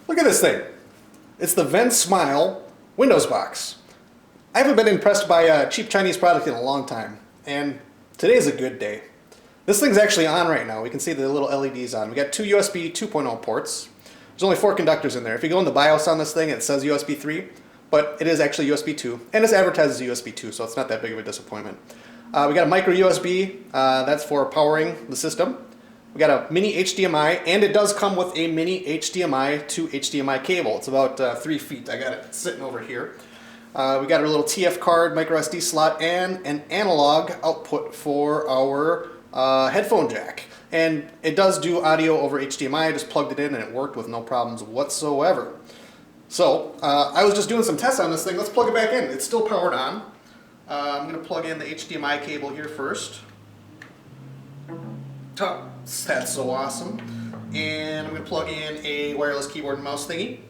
Look at this thing. It's the Vensmile Windows box. I haven't been impressed by a cheap Chinese product in a long time, and today's a good day. This thing's actually on right now. We can see the little LEDs on. We got two USB 2.0 ports. There's only 4 conductors in there. If you go in the BIOS on this thing, it says USB 3, but it is actually USB 2, and it's advertised as USB 2, so it's not that big of a disappointment. We got a micro USB, that's for powering the system. We got a mini HDMI, and it does come with a mini HDMI to HDMI cable. It's about 3 feet. I got it sitting over here. We got our little TF card, micro SD slot, and an analog output for our headphone jack. And it does do audio over HDMI. I just plugged it in and it worked with no problems whatsoever. So I was just doing some tests on this thing. Let's plug it back in. It's still powered on. I'm going to plug in the HDMI cable here first. That's so awesome. And I'm going to plug in a wireless keyboard and mouse thingy.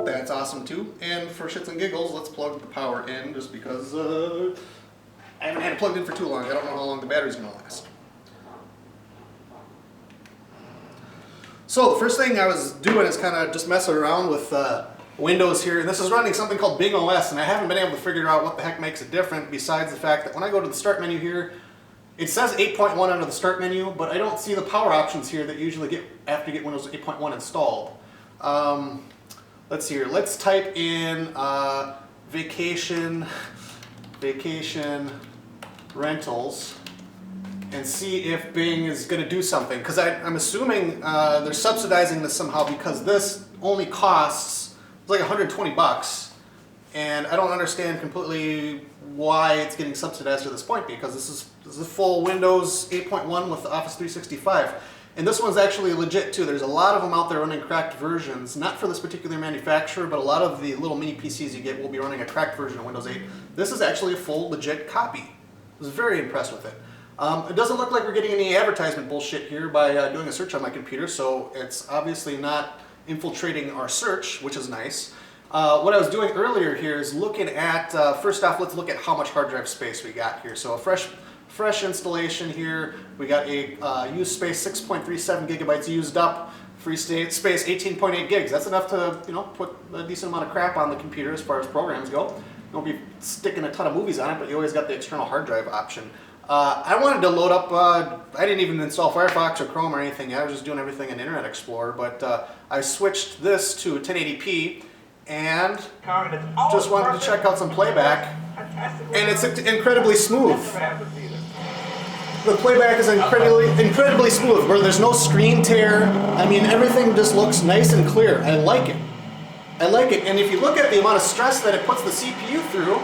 That's awesome too. And for shits and giggles, let's plug the power in just because I haven't had it plugged in for too long. I don't know how long the battery's going to last. So the first thing I was doing is kind of just messing around with Windows here. And this is running something called Bing OS, and I haven't been able to figure out what the heck makes it different besides the fact that when I go to the start menu here, it says 8.1 under the start menu, but I don't see the power options here that you usually get after you get Windows 8.1 installed. Let's see here. Let's type in vacation rentals and see if Bing is going to do something. Because I'm assuming they're subsidizing this somehow because this only costs like 120 bucks. And I don't understand completely why it's getting subsidized to this point, because this is full Windows 8.1 with Office 365. And this one's actually legit too. There's a lot of them out there running cracked versions, not for this particular manufacturer, but a lot of the little mini PCs you get will be running a cracked version of Windows 8. This is actually a full legit copy. I was very impressed with it. It doesn't look like we're getting any advertisement bullshit here by doing a search on my computer, so it's obviously not infiltrating our search, which is nice. What I was doing earlier here is looking at, first off, let's look at how much hard drive space we got here. So a fresh installation here. We got a used space 6.37 gigabytes used up, free space 18.8 gigs. That's enough to, you know, put a decent amount of crap on the computer as far as programs go. Don't be sticking a ton of movies on it, but you always got the external hard drive option. I wanted to load up, I didn't even install Firefox or Chrome or anything. I was just doing everything in Internet Explorer, but I switched this to 1080p and just wanted to check out some playback, and it's incredibly smooth. The playback is incredibly smooth, where there's no screen tear. I mean, everything just looks nice and clear. I like it. I like it, and if you look at the amount of stress that it puts the CPU through.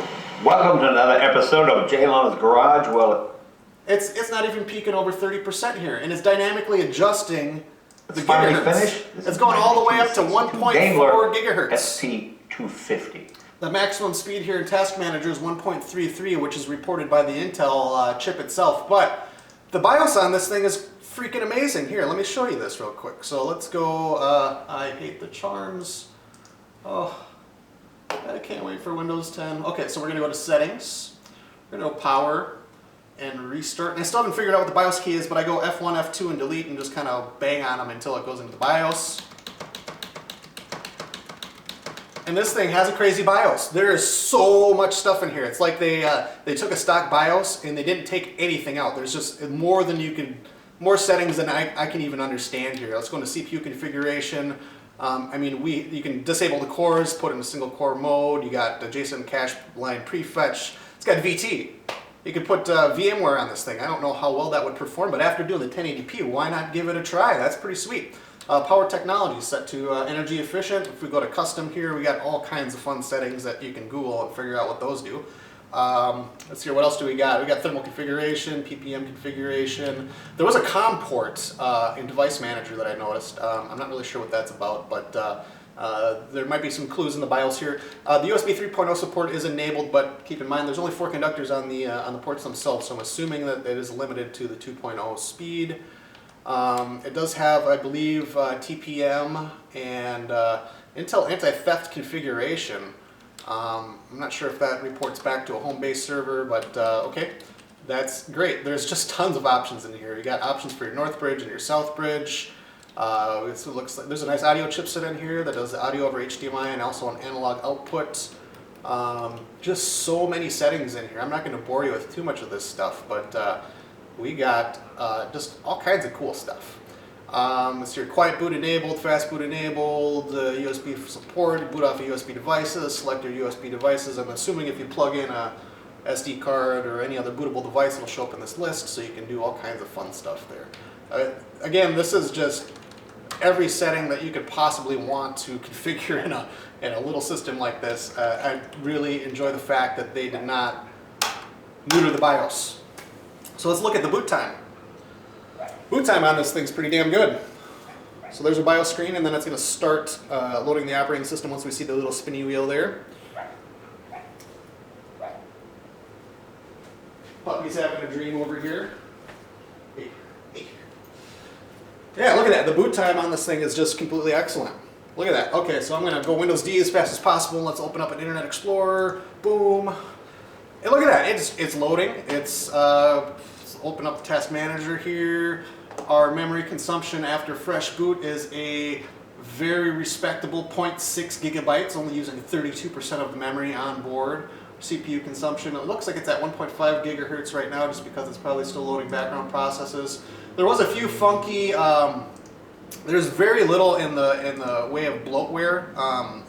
Welcome to another episode of Jalon's Garage. Well, it's not even peaking over 30% here, and it's dynamically adjusting the gigahertz. It's going all the way up to 1.4 gigahertz. SP250. The maximum speed here in Task Manager is 1.33, which is reported by the Intel chip itself. But the BIOS on this thing is freaking amazing. Here, let me show you this real quick. So let's go, I hate the charms. Oh, I can't wait for Windows 10. Okay, so we're going to go to Settings. We're going to go Power and Restart. And I still haven't figured out what the BIOS key is, but I go F1, F2, and Delete and just kind of bang on them until it goes into the BIOS. And this thing has a crazy BIOS. There is so much stuff in here. It's like they took a stock BIOS and they didn't take anything out. There's just more settings than I can even understand here. Let's go into CPU configuration. I mean, you can disable the cores, put it in a single core mode. You got the JSON cache line prefetch. It's got VT. You could put VMware on this thing. I don't know how well that would perform, but after doing the 1080p, why not give it a try? That's pretty sweet. Power technology set to energy efficient. If we go to custom here, we got all kinds of fun settings that you can Google and figure out what those do. Let's see, what else do we got? We got thermal configuration, PPM configuration. There was a COM port in Device Manager that I noticed. I'm not really sure what that's about, but there might be some clues in the BIOS here. The USB 3.0 support is enabled, but keep in mind there's only 4 conductors on the ports themselves, so I'm assuming that it is limited to the 2.0 speed. It does have, I believe, TPM and Intel anti-theft configuration. I'm not sure if that reports back to a home-based server, but okay, that's great. There's just tons of options in here. You got options for your North Bridge and your South Bridge. It looks like there's a nice audio chipset in here that does the audio over HDMI and also an analog output. Just so many settings in here. I'm not going to bore you with too much of this stuff, but we got just all kinds of cool stuff. It's your quiet boot enabled, fast boot enabled, USB support, boot off of USB devices, select your USB devices. I'm assuming if you plug in a SD card or any other bootable device, it'll show up in this list, so you can do all kinds of fun stuff there. Again, this is just every setting that you could possibly want to configure in a little system like this. I really enjoy the fact that they did not neuter the BIOS. So let's look at the boot time. Boot time on this thing's pretty damn good. So there's a BIOS screen, and then it's going to start loading the operating system once we see the little spinny wheel there. Puppy's having a dream over here. Hey, hey. Yeah, look at that. The boot time on this thing is just completely excellent. Look at that. Okay, so I'm going to go Windows D as fast as possible. Let's open up an Internet Explorer. Boom. And look at that. It's loading. Let's open up the task manager here. Our memory consumption after fresh boot is a very respectable 0.6 gigabytes, only using 32% of the memory on board. CPU consumption, it looks like it's at 1.5 gigahertz right now, just because it's probably still loading background processes. There was a few funky, there's very little in the way of bloatware.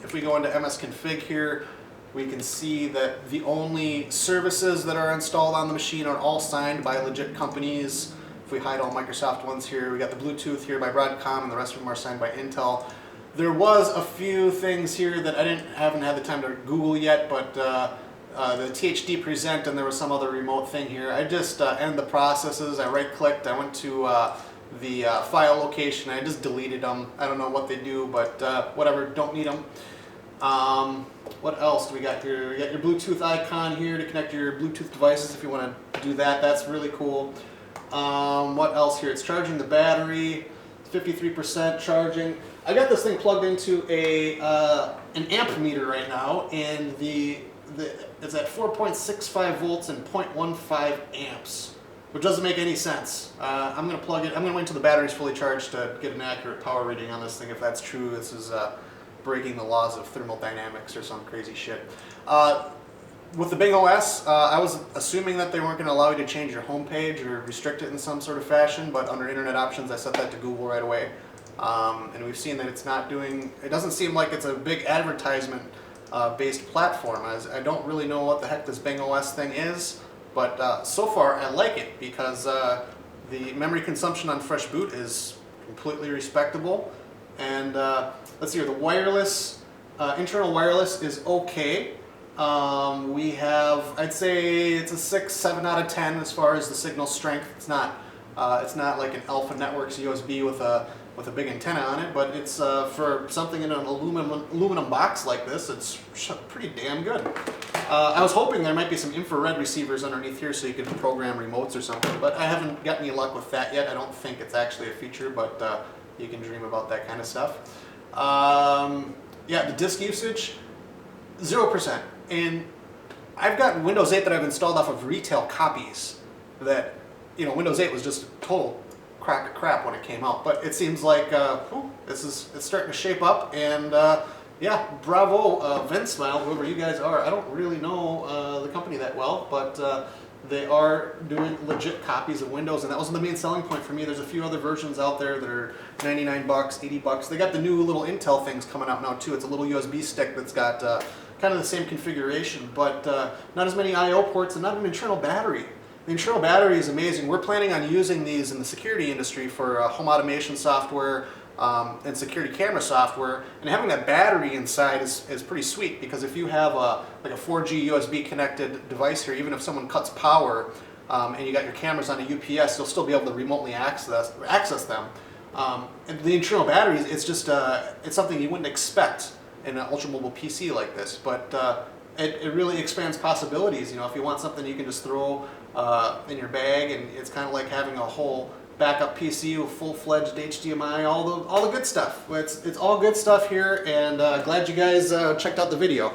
If we go into MS config here, we can see that the only services that are installed on the machine are all signed by legit companies. If we hide all Microsoft ones here, we got the Bluetooth here by Broadcom, and the rest of them are signed by Intel. There was a few things here that I haven't had the time to Google yet, but the THD present, and there was some other remote thing here. I just end the processes. I right-clicked. I went to the file location. I just deleted them. I don't know what they do, but whatever. Don't need them. What else do we got here? We got your Bluetooth icon here to connect your Bluetooth devices if you want to do that. That's really cool. What else here? It's charging the battery. 53% charging. I got this thing plugged into an amp meter right now, and it's at 4.65 volts and 0.15 amps, which doesn't make any sense. I'm going to plug it. I'm going to wait until the battery's fully charged to get an accurate power reading on this thing. If that's true, this is breaking the laws of thermodynamics or some crazy shit. With the Bing OS, I was assuming that they weren't going to allow you to change your home page or restrict it in some sort of fashion, but under Internet Options, I set that to Google right away. And we've seen that it's not doing, it doesn't seem like it's a big advertisement based platform. I don't really know what the heck this Bing OS thing is, but so far I like it because the memory consumption on fresh boot is completely respectable. And let's see here, the wireless, internal wireless is okay. We have, I'd say it's a 6, 7 out of 10 as far as the signal strength. It's not like an Alpha Networks USB with a big antenna on it, but it's for something in an aluminum box like this, it's pretty damn good. I was hoping there might be some infrared receivers underneath here so you could program remotes or something, but I haven't got any luck with that yet. I don't think it's actually a feature, but you can dream about that kind of stuff. Yeah, the disk usage, 0%. And I've got Windows 8 that I've installed off of retail copies that, Windows 8 was just a total crock of crap when it came out. But it seems like, it's starting to shape up, and yeah, bravo, Vensmile, whoever you guys are. I don't really know the company that well, but they are doing legit copies of Windows, and that wasn't the main selling point for me. There's a few other versions out there that are $99, $80. They got the new little Intel things coming out now too. It's a little USB stick that's got kind of the same configuration, but not as many I/O ports and not an internal battery. The internal battery is amazing. We're planning on using these in the security industry for home automation software and security camera software, and having that battery inside is pretty sweet, because if you have like a 4G USB connected device here, even if someone cuts power and you got your cameras on a UPS, you'll still be able to remotely access them. And the internal batteries, it's just it's something you wouldn't expect in an ultra mobile PC like this, but it really expands possibilities. If you want something you can just throw in your bag, and it's kind of like having a whole backup PC with full-fledged HDMI, all the good stuff. It's all good stuff here, and glad you guys checked out the video.